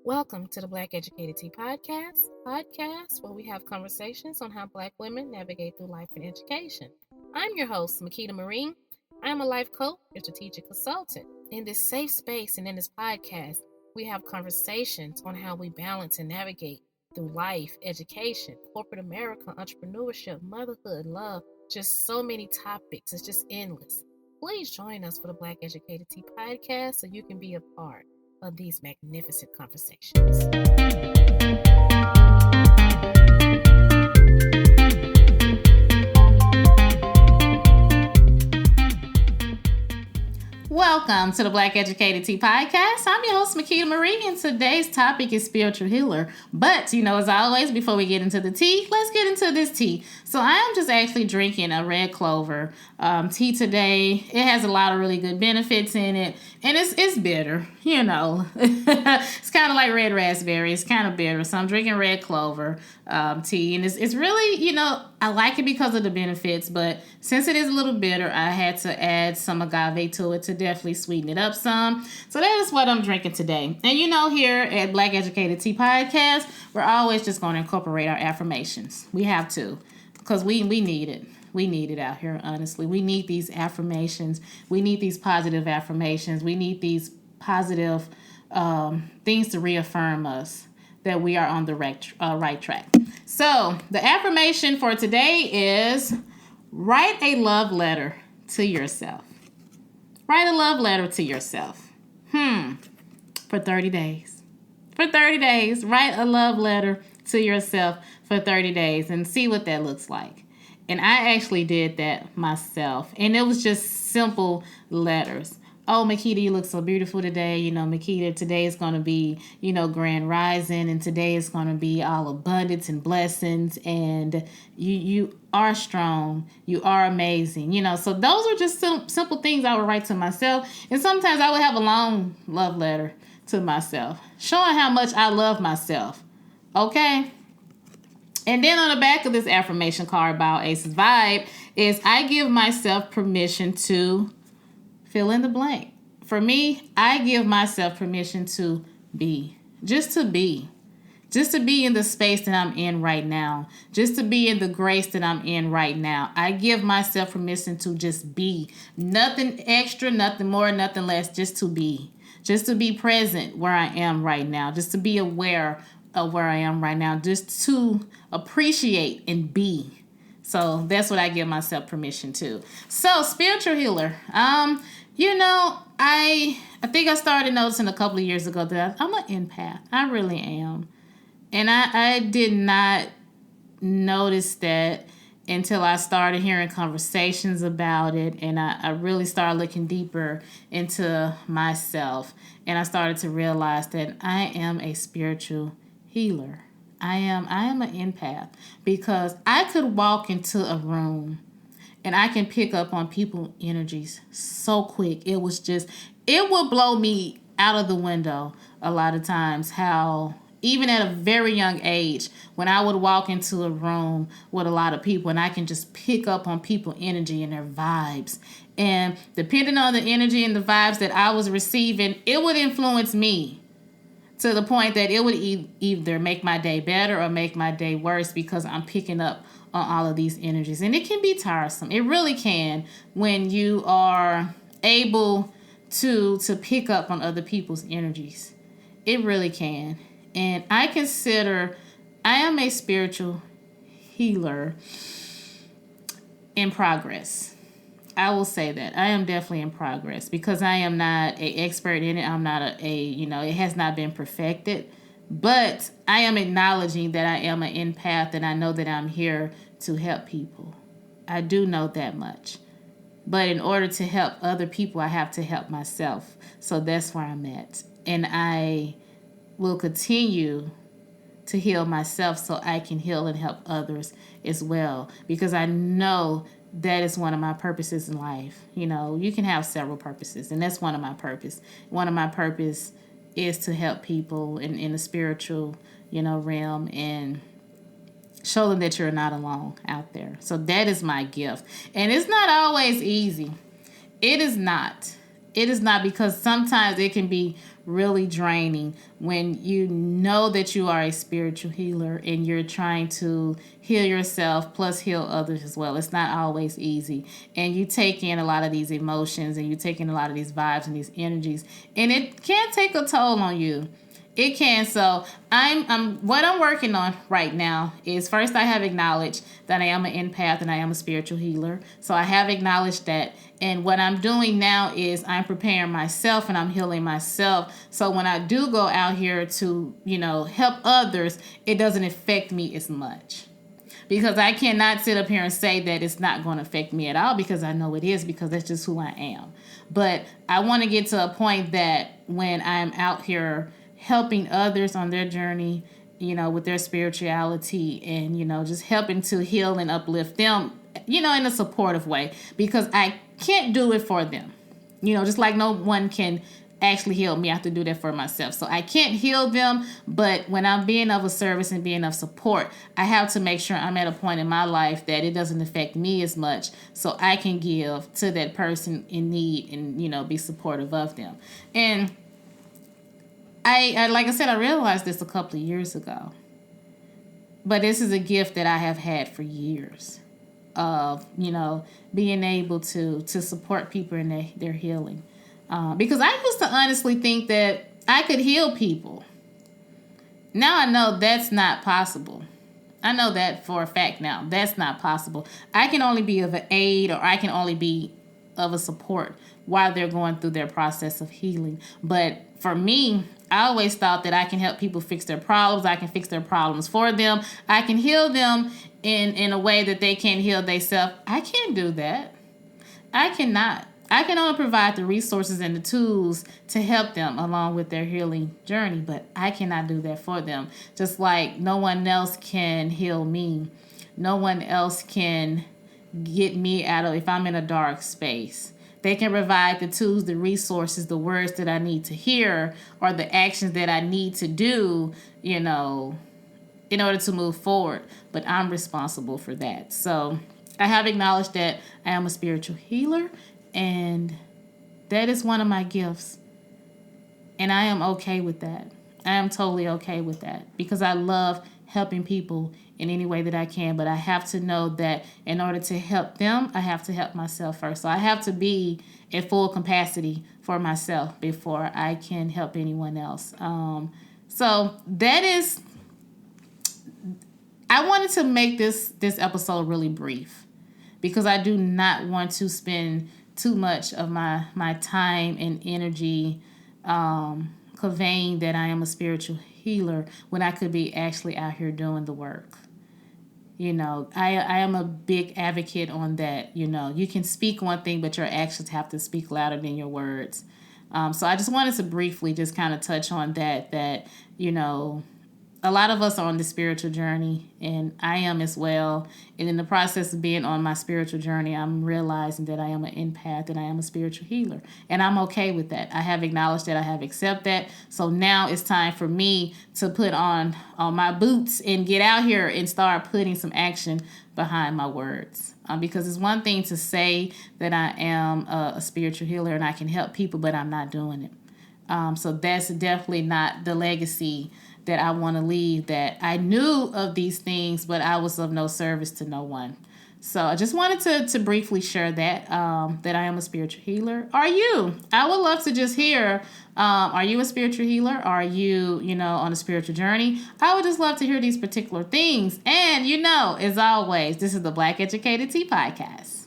Welcome to the Black Educated Tea podcast where we have conversations on how Black women navigate through life and education. I'm your host, Makeda Marie. I'm a life coach and strategic consultant. In this safe space and in this podcast, we have conversations on how we balance and navigate through life, education, corporate America, entrepreneurship, motherhood, love, just so many topics. It's just endless. Please join us for the Black Educated Tea podcast so you can be a part of these magnificent conversations. Welcome to the Black Educated Tea Podcast. I'm your host, Makeda Marie, and today's topic is spiritual healer. But, as always, before we get into the tea, let's get into this tea. So I am just actually drinking a red clover tea today. It has a lot of really good benefits in it, and it's bitter, It's kind of like red raspberry. It's kind of bitter, so I'm drinking red clover tea, and it's really, I like it because of the benefits, but since it is a little bitter, I had to add some agave to it to definitely sweeten it up some. So that is what I'm drinking today. And here at Black Educated Tea Podcast, we're always just going to incorporate our affirmations. We have to, because we need it. We need it out here, honestly. We need these affirmations. We need these positive affirmations. We need these positive things to reaffirm us that we are on the right track. So the affirmation for today is write a love letter to yourself. Write a love letter to yourself. For 30 days. For 30 days, write a love letter to yourself for 30 days and see what that looks like. And I actually did that myself. And it was just simple letters. Oh, Makeda, you look so beautiful today. Makeda, today is going to be, grand rising. And today is going to be all abundance and blessings. And you are strong. You are amazing. So those are just simple things I would write to myself. And sometimes I would have a long love letter to myself, showing how much I love myself. Okay? And then on the back of this affirmation card about Ace's Vibe is I give myself permission to fill in the blank. For me, I give myself permission to be. Just to be. Just to be in the space that I'm in right now. Just to be in the grace that I'm in right now. I give myself permission to just be. Nothing extra, nothing more, nothing less. Just to be. Just to be present where I am right now. Just to be aware of where I am right now. Just to appreciate and be. So that's what I give myself permission to. So, spiritual healer. I think I started noticing a couple of years ago that I'm an empath. I really am. And I did not notice that until I started hearing conversations about it. And I really started looking deeper into myself. And I started to realize that I am a spiritual healer. I am an empath because I could walk into a room and I can pick up on people's energies so quick. It would blow me out of the window a lot of times how even at a very young age, when I would walk into a room with a lot of people and I can just pick up on people's energy and their vibes. And depending on the energy and the vibes that I was receiving, it would influence me to the point that it would either make my day better or make my day worse because I'm picking up on all of these energies. And it can be tiresome. It really can when you are able to pick up on other people's energies. It really can. And I consider I am a spiritual healer in progress. I will say that I am definitely in progress because I am not an expert in it. I'm not it has not been perfected, but I am acknowledging that I am an empath and I know that I'm here to help people. I do know that much. But in order to help other people, I have to help myself. So that's where I'm at. And I will continue to heal myself so I can heal and help others as well. Because I know that is one of my purposes in life. You can have several purposes, and that's one of my purpose. One of my purpose is to help people in the spiritual, realm and show them that you're not alone out there. So that is my gift. And it's not always easy. It is not. It is not because sometimes it can be really draining when you know that you are a spiritual healer and you're trying to heal yourself plus heal others as well. It's not always easy. And you take in a lot of these emotions and you take in a lot of these vibes and these energies, and it can take a toll on you. It can. So I'm what I'm working on right now is, first, I have acknowledged that I am an empath and I am a spiritual healer. So I have acknowledged that. And what I'm doing now is I'm preparing myself and I'm healing myself. So when I do go out here to, help others, it doesn't affect me as much. Because I cannot sit up here and say that it's not going to affect me at all, because I know it is, because that's just who I am. But I want to get to a point that when I'm out here helping others on their journey, with their spirituality, and, just helping to heal and uplift them, in a supportive way, because I can't do it for them. Just like no one can actually heal me, I have to do that for myself. So I can't heal them, but when I'm being of a service and being of support, I have to make sure I'm at a point in my life that it doesn't affect me as much, so I can give to that person in need and, be supportive of them. And I like I said, I realized this a couple of years ago. But this is a gift that I have had for years of, being able to support people in their healing. Because I used to honestly think that I could heal people. Now I know that's not possible. I know that for a fact now. That's not possible. I can only be of an aid, or I can only be of a support while they're going through their process of healing. But for me, I always thought that I can help people fix their problems. I can fix their problems for them. I can heal them in a way that they can't heal themselves. I can't do that. I cannot. I can only provide the resources and the tools to help them along with their healing journey, but I cannot do that for them. Just like no one else can heal me. No one else can get me out of, if I'm in a dark space. They can provide the tools, the resources, the words that I need to hear, or the actions that I need to do, in order to move forward. But I'm responsible for that. So I have acknowledged that I am a spiritual healer, and that is one of my gifts. And I am okay with that. I am totally okay with that, because I love helping people in any way that I can. But I have to know that in order to help them, I have to help myself first. So I have to be at full capacity for myself before I can help anyone else. So that is, I wanted to make this episode really brief, because I do not want to spend too much of my time and energy conveying that I am a spiritual healer when I could be actually out here doing the work. I am a big advocate on that. You can speak one thing, but your actions have to speak louder than your words. So I just wanted to briefly just kind of touch on that, a lot of us are on the spiritual journey, and I am as well. And in the process of being on my spiritual journey, I'm realizing that I am an empath and I am a spiritual healer. And I'm okay with that. I have acknowledged that, I have accepted that. So now it's time for me to put on my boots and get out here and start putting some action behind my words. Because it's one thing to say that I am a spiritual healer and I can help people, but I'm not doing it. So that's definitely not the legacy that I want to leave, that I knew of these things, but I was of no service to no one. So I just wanted to briefly share that I am a spiritual healer. Are you? I would love to just hear, are you a spiritual healer? Are you, on a spiritual journey? I would just love to hear these particular things. And, as always, this is the Black Educated Tea Podcast.